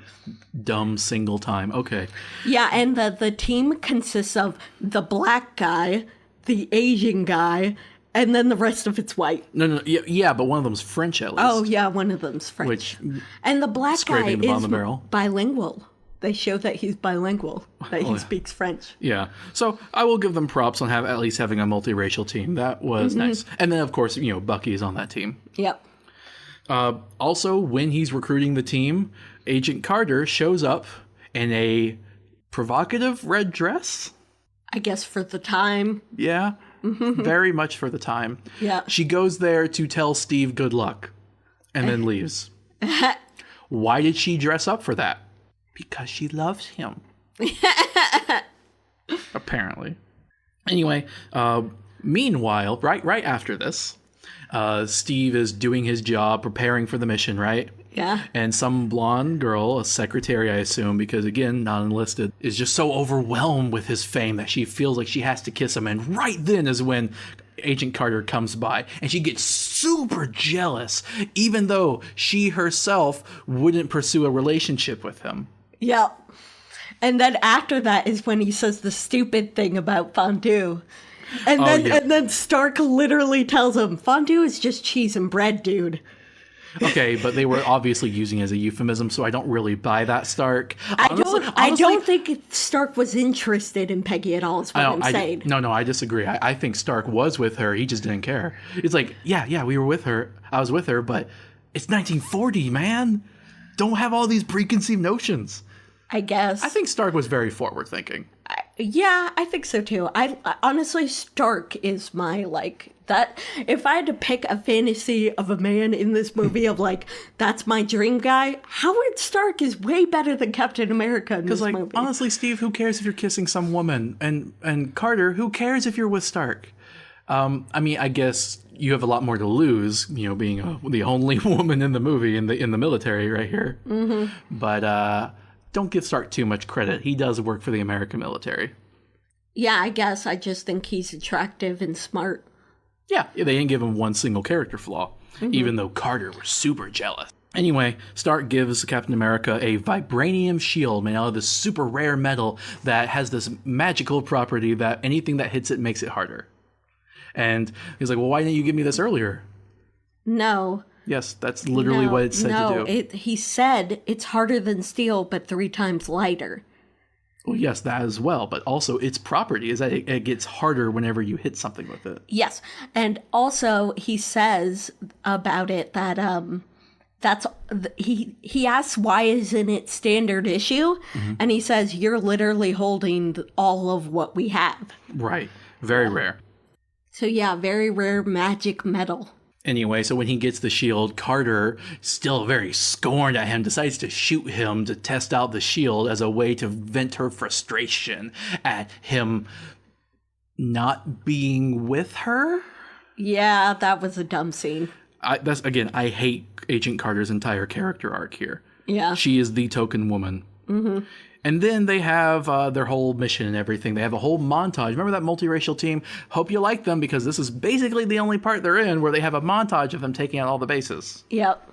dumb single time. Okay. Yeah, and the team consists of the black guy, the Asian guy, and then the rest of it's white. No, yeah, but one of them's French at least. Oh, yeah, one of them's French. And the black guy is bilingual. They show that he's bilingual, that he speaks French. Yeah. So I will give them props on at least having a multiracial team. That was nice. And then, of course, Bucky is on that team. Yep. Also, when he's recruiting the team, Agent Carter shows up in a provocative red dress. I guess for the time. Yeah, very much for the time. Yeah. She goes there to tell Steve good luck and then leaves. Why did she dress up for that? Because she loves him. Apparently. Anyway, meanwhile, right after this, Steve is doing his job, preparing for the mission, right? Yeah. And some blonde girl, a secretary, I assume, because again, not enlisted, is just so overwhelmed with his fame that she feels like she has to kiss him. And right then is when Agent Carter comes by and she gets super jealous, even though she herself wouldn't pursue a relationship with him. Yeah. And then after that is when he says the stupid thing about fondue. And then Stark literally tells him, fondue is just cheese and bread, dude. Okay, but they were obviously using it as a euphemism, so I don't really buy that, Stark. I don't think Stark was interested in Peggy at all, is what I'm saying. No, I disagree. I think Stark was with her. He just didn't care. It's like, yeah, we were with her. I was with her, but it's 1940, man. Don't have all these preconceived notions. I guess. I think Stark was very forward-thinking. Yeah, I think so too. I honestly, Stark is my, that. If I had to pick a fantasy of a man in this movie of, that's my dream guy, Howard Stark is way better than Captain America in this movie. Honestly, Steve, who cares if you're kissing some woman? And Carter, who cares if you're with Stark? I guess you have a lot more to lose, being the only woman in the movie in the military right here. Mm-hmm. But, don't give Stark too much credit. He does work for the American military. Yeah, I guess. I just think he's attractive and smart. Yeah, they didn't give him one single character flaw, even though Carter was super jealous. Anyway, Stark gives Captain America a vibranium shield made out of this super rare metal that has this magical property that anything that hits it makes it harder. And he's like, well, why didn't you give me this earlier? No. Yes, that's literally what it said to do. He said it's harder than steel, but 3 times lighter. Well, yes, that as well. But also its property is that it gets harder whenever you hit something with it. Yes. And also he says about it that he asks why isn't it standard issue? Mm-hmm. And he says you're literally holding all of what we have. Right. Very rare. So yeah, very rare magic metal. Anyway, so when he gets the shield, Carter, still very scorned at him, decides to shoot him to test out the shield as a way to vent her frustration at him not being with her. Yeah, that was a dumb scene. I hate Agent Carter's entire character arc here. Yeah. She is the token woman. Mm-hmm. And then they have their whole mission and everything. They have a whole montage. Remember that multiracial team? Hope you like them because this is basically the only part they're in where they have a montage of them taking out all the bases. Yep.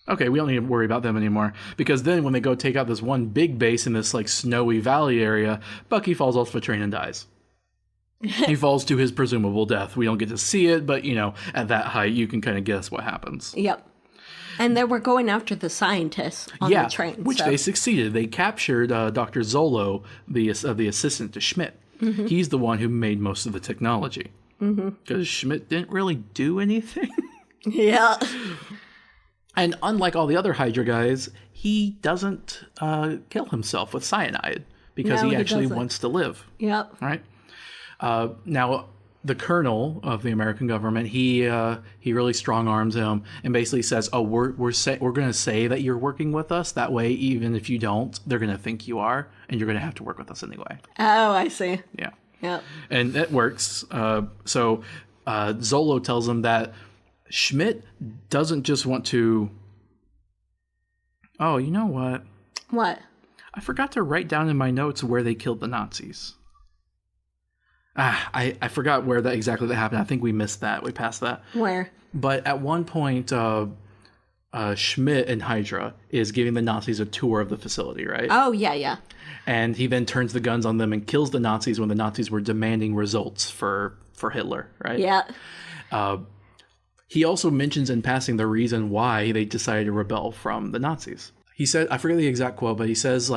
Okay, we don't need to worry about them anymore. Because then when they go take out this one big base in this snowy valley area, Bucky falls off a train and dies. He falls to his presumable death. We don't get to see it, but, at that height, you can kind of guess what happens. Yep. And they were going after the scientists on the train. Which they succeeded. They captured Dr. Zolo, the assistant to Schmidt. Mm-hmm. He's the one who made most of the technology. Because Schmidt didn't really do anything. Yeah. And unlike all the other Hydra guys, he doesn't kill himself with cyanide. Because he actually wants to live. Yep. Right? Now, the colonel of the American government, he really strong arms him and basically says, "Oh, we're going to say that you're working with us. That way, even if you don't, they're going to think you are, and you're going to have to work with us anyway." Oh, I see. Yeah. Yeah. And it works. So Zolo tells him that Schmidt doesn't just want to. Oh, you know what? What? I forgot to write down in my notes where they killed the Nazis. I forgot where that happened. I think we missed that. We passed that. Where? But at one point, Schmidt and Hydra is giving the Nazis a tour of the facility, right? Oh, yeah. And he then turns the guns on them and kills the Nazis when the Nazis were demanding results for Hitler, right? Yeah. He also mentions in passing the reason why they decided to rebel from the Nazis. He said, I forget the exact quote, but he says,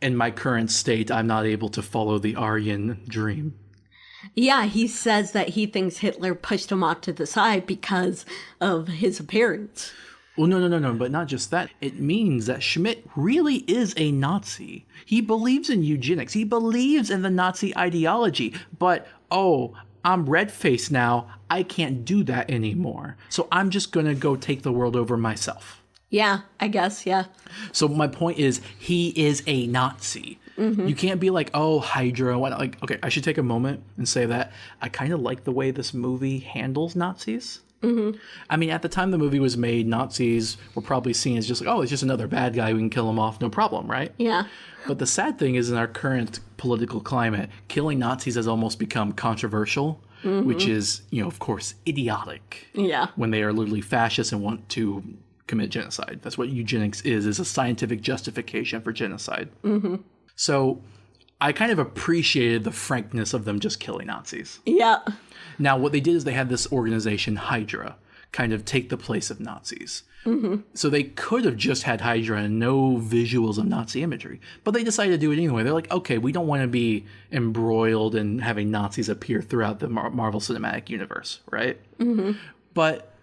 in my current state, I'm not able to follow the Aryan dream. Yeah, he says that he thinks Hitler pushed him off to the side because of his appearance. Well, no. But not just that. It means that Schmidt really is a Nazi. He believes in eugenics. He believes in the Nazi ideology. But, I'm red-faced now. I can't do that anymore. So I'm just going to go take the world over myself. Yeah, I guess, yeah. So my point is, he is a Nazi. You can't be like, oh, Hydra. Why not? Like, okay, I should take a moment and say that I kind of like the way this movie handles Nazis. I mean, at the time the movie was made, Nazis were probably seen as just like, oh, it's just another bad guy. We can kill him off. No problem, right? Yeah. But the sad thing is, in our current political climate, killing Nazis has almost become controversial, which is, of course, idiotic. Yeah. When they are literally fascists and want to commit genocide. That's what eugenics is a scientific justification for genocide. So I kind of appreciated the frankness of them just killing Nazis. Yeah. Now, what they did is they had this organization, Hydra, kind of take the place of Nazis. So they could have just had Hydra and no visuals of Nazi imagery. But they decided to do it anyway. They're like, okay, we don't want to be embroiled in having Nazis appear throughout the Marvel Cinematic Universe, right? But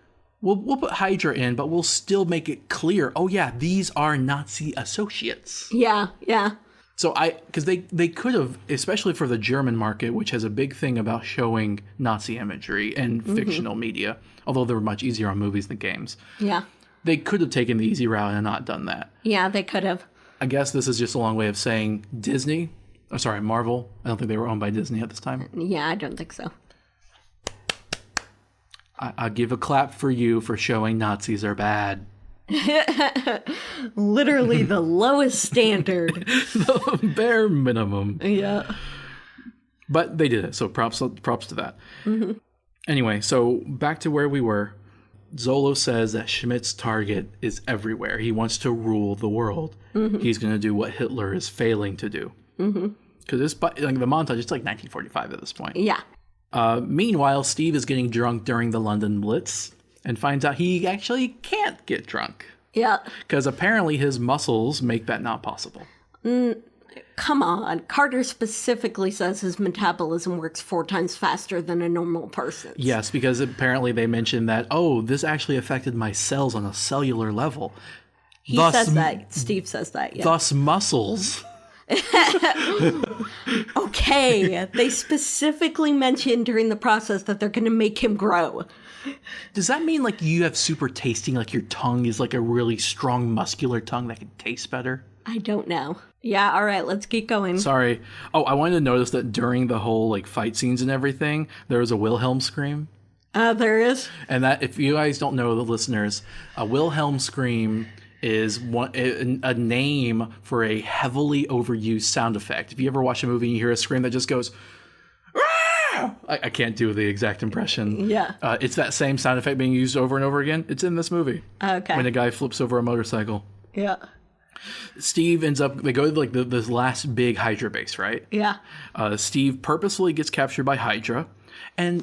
we'll put Hydra in, but we'll still make it clear, oh yeah, these are Nazi associates. Yeah, yeah. So because they could have, especially for the German market, which has a big thing about showing Nazi imagery and fictional media, although they were much easier on movies than games. Yeah. They could have taken the easy route and not done that. Yeah, they could have. I guess this is just a long way of saying Marvel. I don't think they were owned by Disney at this time. Yeah, I don't think so. I'll give a clap for you for showing Nazis are bad. Literally the lowest standard. The bare minimum. Yeah. But they did it, so props to that. Anyway, so back to where we were. Zolo says that Schmidt's target is everywhere. He wants to rule the world. He's going to do what Hitler is failing to do. Because the montage, it's like 1945 at this point. Yeah. Meanwhile, Steve is getting drunk during the London Blitz and finds out he actually can't get drunk. Yeah. Because apparently his muscles make that not possible. Come on. Carter specifically says his metabolism works 4 times faster than a normal person's. Yes, because apparently they mentioned that, this actually affected my cells on a cellular level. He says that. Steve says that, yeah. Thus muscles. Okay. They specifically mentioned during the process that they're going to make him grow. Does that mean like you have super tasting, like your tongue is like a really strong muscular tongue that can taste better? I don't know. Yeah, all right, let's keep going. Sorry. Oh, I wanted to notice that during the whole like fight scenes and everything, there was a Wilhelm scream. There is. And that, if you guys don't know, the listeners, a Wilhelm scream is a name for a heavily overused sound effect. If you ever watch a movie and you hear a scream that just goes, ah! I can't do the exact impression. Yeah. It's that same sound effect being used over and over again. It's in this movie. Okay. When a guy flips over a motorcycle. Yeah. Steve ends up, they go to like this last big Hydra base, right? Yeah. Steve purposefully gets captured by Hydra. And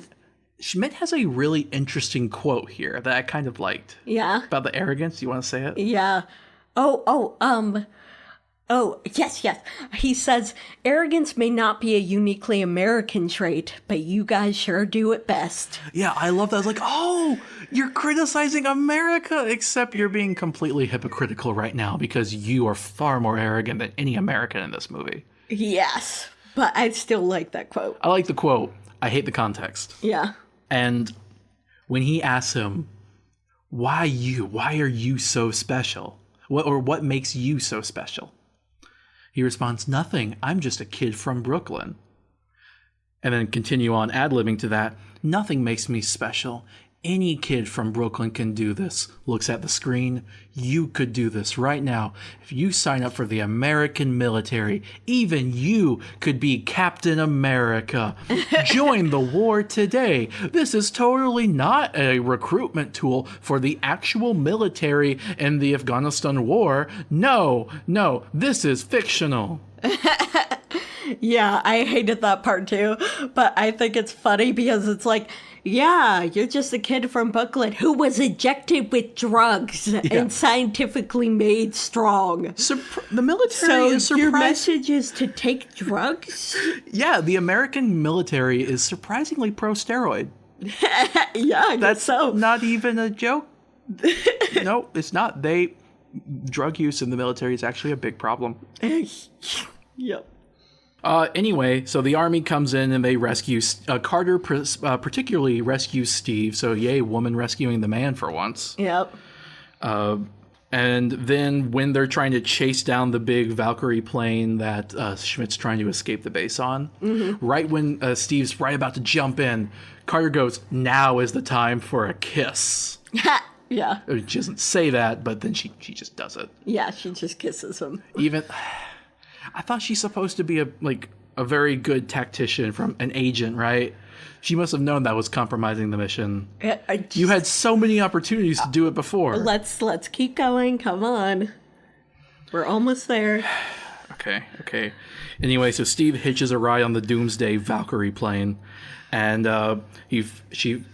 Schmidt has a really interesting quote here that I kind of liked. Yeah. About the arrogance. You want to say it? Yeah. Yes. He says, arrogance may not be a uniquely American trait, but you guys sure do it best. Yeah, I love that. I was like, oh, you're criticizing America, except you're being completely hypocritical right now because you are far more arrogant than any American in this movie. Yes, but I still like that quote. I like the quote. I hate the context. Yeah. And when he asks him, why you? Why are you so special? What makes you so special? He responds, nothing. I'm just a kid from Brooklyn. And then continue on ad-libbing to that. Nothing makes me special. Any kid from Brooklyn can do this. Looks at the screen. You could do this right now. If you sign up for the American military, even you could be Captain America. Join the war today. This is totally not a recruitment tool for the actual military in the Afghanistan war. No, this is fictional. Yeah, I hated that part too, but I think it's funny because it's like, yeah, you're just a kid from Brooklyn who was injected with drugs and scientifically made strong. The military is surprised. So your message is to take drugs? Yeah, the American military is surprisingly pro-steroid. Yeah, I guess so. Not even a joke. No, it's not. Drug use in the military is actually a big problem. Yep. Anyway, so the army comes in and they rescue Carter. Particularly rescues Steve. So yay, woman rescuing the man for once. Yep. And then when they're trying to chase down the big Valkyrie plane that Schmidt's trying to escape the base on, right when Steve's right about to jump in, Carter goes, "Now is the time for a kiss." Yeah. She doesn't say that, but then she just does it. Yeah, she just kisses him. Even, I thought she's supposed to be a very good tactician, from an agent, right? She must have known that was compromising the mission. You had so many opportunities to do it before. Let's keep going. Come on. We're almost there. Okay. Anyway, so Steve hitches a ride on the Doomsday Valkyrie plane, and Steve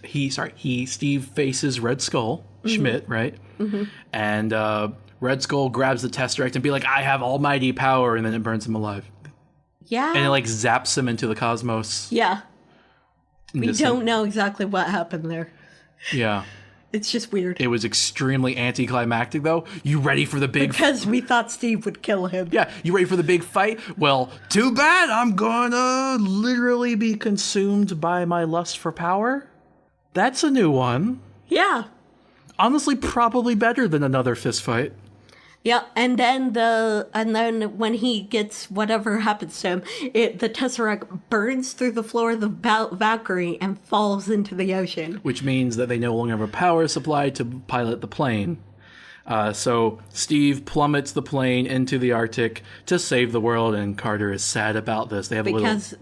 faces Red Skull, Schmidt, right? Mm-hmm. And Red Skull grabs the Tesseract and be like, "I have almighty power," and then it burns him alive. Yeah. And it zaps him into the cosmos. Yeah. We don't know exactly what happened there. Yeah. It's just weird. It was extremely anticlimactic, though. You ready for the big... Because we thought Steve would kill him. Yeah, you ready for the big fight? Well, too bad. I'm gonna literally be consumed by my lust for power. That's a new one. Yeah. Honestly, probably better than another fist fight. Yeah, and then when he gets whatever happens to him, the Tesseract burns through the floor of the Valkyrie and falls into the ocean. Which means that they no longer have a power supply to pilot the plane. So Steve plummets the plane into the Arctic to save the world, and Carter is sad about this. They have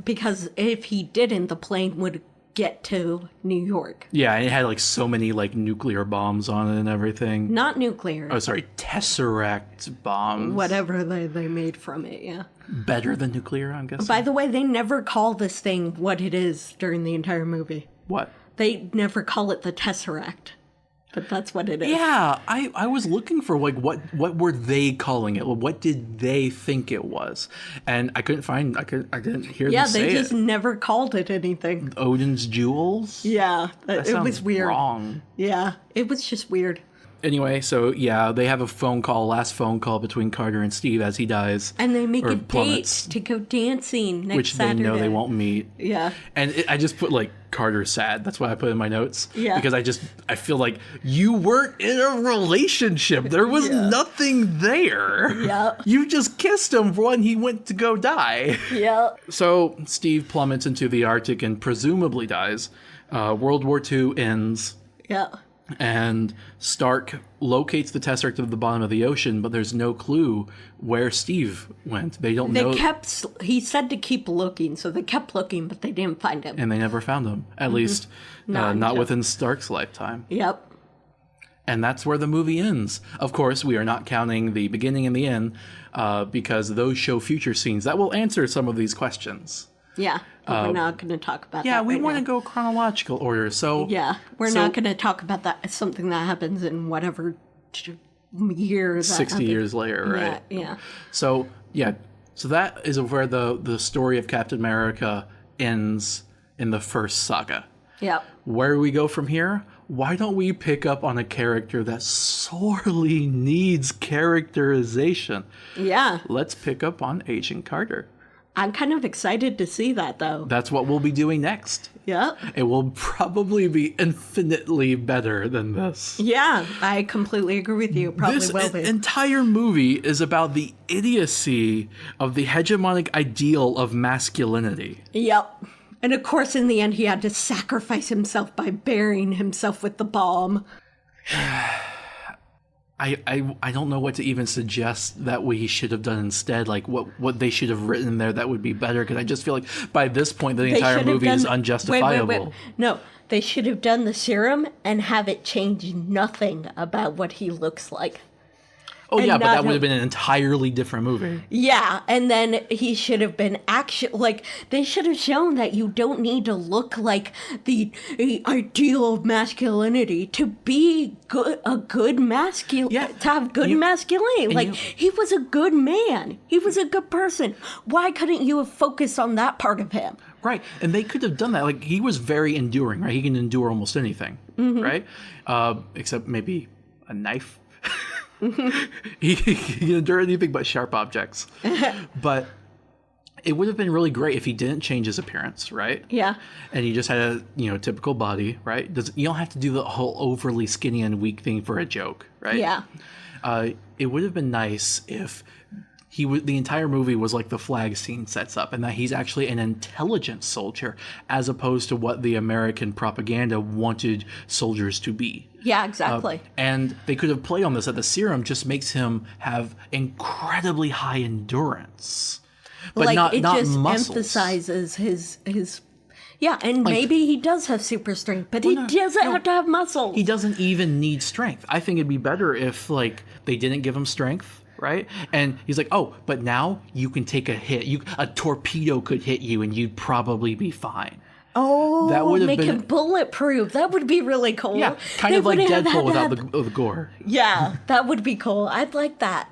because if he didn't, the plane would get to New York. Yeah, and it had so many nuclear bombs on it and everything. Not nuclear. Oh, sorry, Tesseract bombs. Whatever they made from it, yeah. Better than nuclear, I'm guessing. By the way, they never call this thing what it is during the entire movie. What? They never call it the Tesseract. But that's what it is. Yeah, I was looking for what were they calling it? What did they think it was? And I couldn't find. I didn't hear them say it. Yeah, they just never called it anything. Odin's jewels. Yeah, that it was weird. Wrong. Yeah, it was just weird. Anyway, so yeah, they have a last phone call between Carter and Steve as he dies. And they make a date to go dancing next Saturday. Which they know they won't meet. Yeah. And I just put Carter's sad. That's what I put in my notes. Yeah. Because I feel like you weren't in a relationship. There was nothing there. Yeah. You just kissed him when he went to go die. Yeah. So Steve plummets into the Arctic and presumably dies. World War II ends. Yeah. And Stark locates the Tesseract at the bottom of the ocean, but there's no clue where Steve went. They don't know. He said to keep looking, so they kept looking, but they didn't find him. And they never found him. At least not within Stark's lifetime. Yep. And that's where the movie ends. Of course, we are not counting the beginning and the end, because those show future scenes that will answer some of these questions. Yeah, but we're not going to talk about that. Yeah, we want to go chronological order, so... Yeah, we're not going to talk about that, something that happens in whatever year... 60 years later, right? Yeah. So, so that is where the story of Captain America ends in the first saga. Yeah. Where do we go from here? Why don't we pick up on a character that sorely needs characterization? Yeah. Let's pick up on Agent Carter. I'm kind of excited to see that, though. That's what we'll be doing next. Yeah. It will probably be infinitely better than this. Yeah, I completely agree with you. Probably will be. This entire movie is about the idiocy of the hegemonic ideal of masculinity. Yep. And of course, in the end, he had to sacrifice himself by burying himself with the bomb. I don't know what to even suggest that we should have done instead. What they should have written there that would be better. Because I just feel like by this point, the entire movie is unjustifiable. Wait. No, they should have done the serum and have it change nothing about what he looks like. Oh, yeah, but that would have been an entirely different movie. Yeah, and then he should have been they should have shown that you don't need to look like the ideal of masculinity to be to have good masculinity. He was a good man. He was a good person. Why couldn't you have focused on that part of him? Right, and they could have done that. He was very enduring, right? He can endure almost anything, right? Except maybe a knife. He can endure anything but sharp objects. But it would have been really great if he didn't change his appearance, right? Yeah. And he just had a, typical body, right? You don't have to do the whole overly skinny and weak thing for a joke, right? Yeah. It would have been nice if the entire movie was like the flag scene sets up, and that he's actually an intelligent soldier, as opposed to what the American propaganda wanted soldiers to be. Yeah, exactly. And they could have played on this, that the serum just makes him have incredibly high endurance. But like, not it just muscles. emphasizes his yeah, and maybe he does have super strength, but he doesn't have to have muscles. He doesn't even need strength. I think it'd be better if, like, they didn't give him strength, right? And he's like, oh, but now you can take a hit. A torpedo could hit you and you'd probably be fine. Oh, that would have make been him bulletproof. That would be really cool. Yeah, kind of like Deadpool without the gore. Yeah, that would be cool. I'd like that.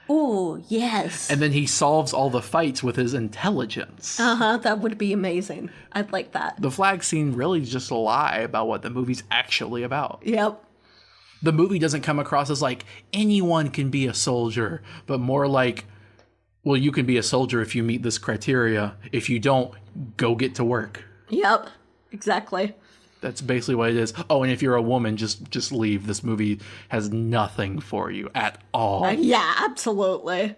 Ooh, yes. And then he solves all the fights with his intelligence. That would be amazing. I'd like that. The flag scene really is just a lie about what the movie's actually about. Yep. The movie doesn't come across as like anyone can be a soldier, but more like, well, you can be a soldier if you meet this criteria. If you don't, go get to work. Yep. Exactly. That's basically what it is. Oh, and if you're a woman, just leave. This movie has nothing for you at all. Yeah, absolutely.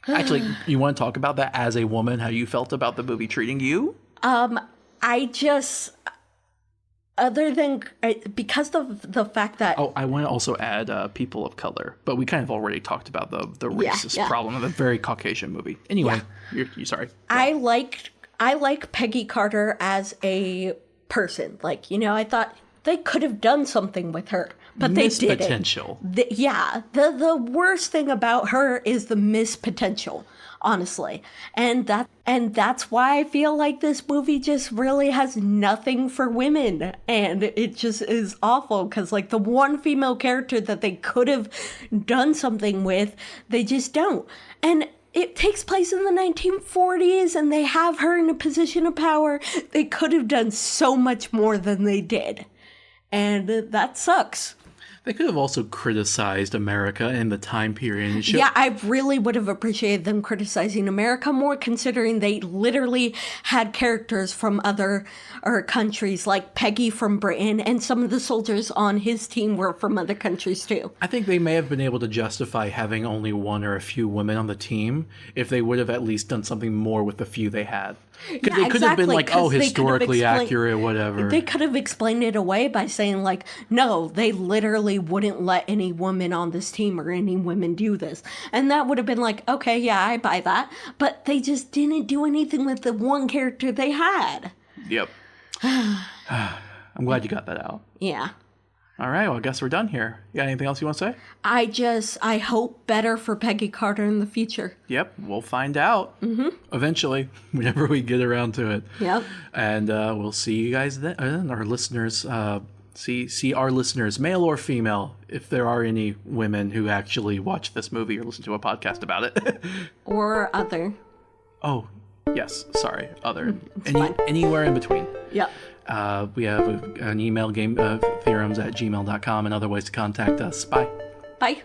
Actually, you want to talk about that as a woman, how you felt about the movie treating you? I just, other than, because of the fact that... Oh, I want to also add people of color, but we kind of already talked about the racist problem of a very Caucasian movie. Anyway, you're sorry. I like Peggy Carter as a person. Like, I thought they could have done something with her, but they didn't. Potential. The worst thing about her is the missed potential, honestly. And that's why I feel like this movie just really has nothing for women. And it just is awful because, like, the one female character that they could have done something with, they just don't. And it takes place in the 1940s, and they have her in a position of power. They could have done so much more than they did. And that sucks. They could have also criticized America in the time period. Yeah, I really would have appreciated them criticizing America more, considering they literally had characters from other countries, like Peggy from Britain, and some of the soldiers on his team were from other countries too. I think they may have been able to justify having only one or a few women on the team if they would have at least done something more with the few they had. Because they could have been like, oh, historically accurate, whatever. They could have explained it away by saying, like, no, they literally wouldn't let any woman on this team or any women do this. And that would have been like, okay, yeah, I buy that. But they just didn't do anything with the one character they had. Yep. I'm glad you got that out. Yeah. All right, well, I guess we're done here. You got anything else you want to say? I hope better for Peggy Carter in the future. Yep, we'll find out eventually, whenever we get around to it. Yep. And we'll see you guys then, our listeners. See our listeners, male or female, if there are any women who actually watch this movie or listen to a podcast about it. Or other. Oh, yes, sorry, other. Fine. Anywhere in between. Yep. We have an email, gametheorems@gmail.com, and other ways to contact us. Bye. Bye.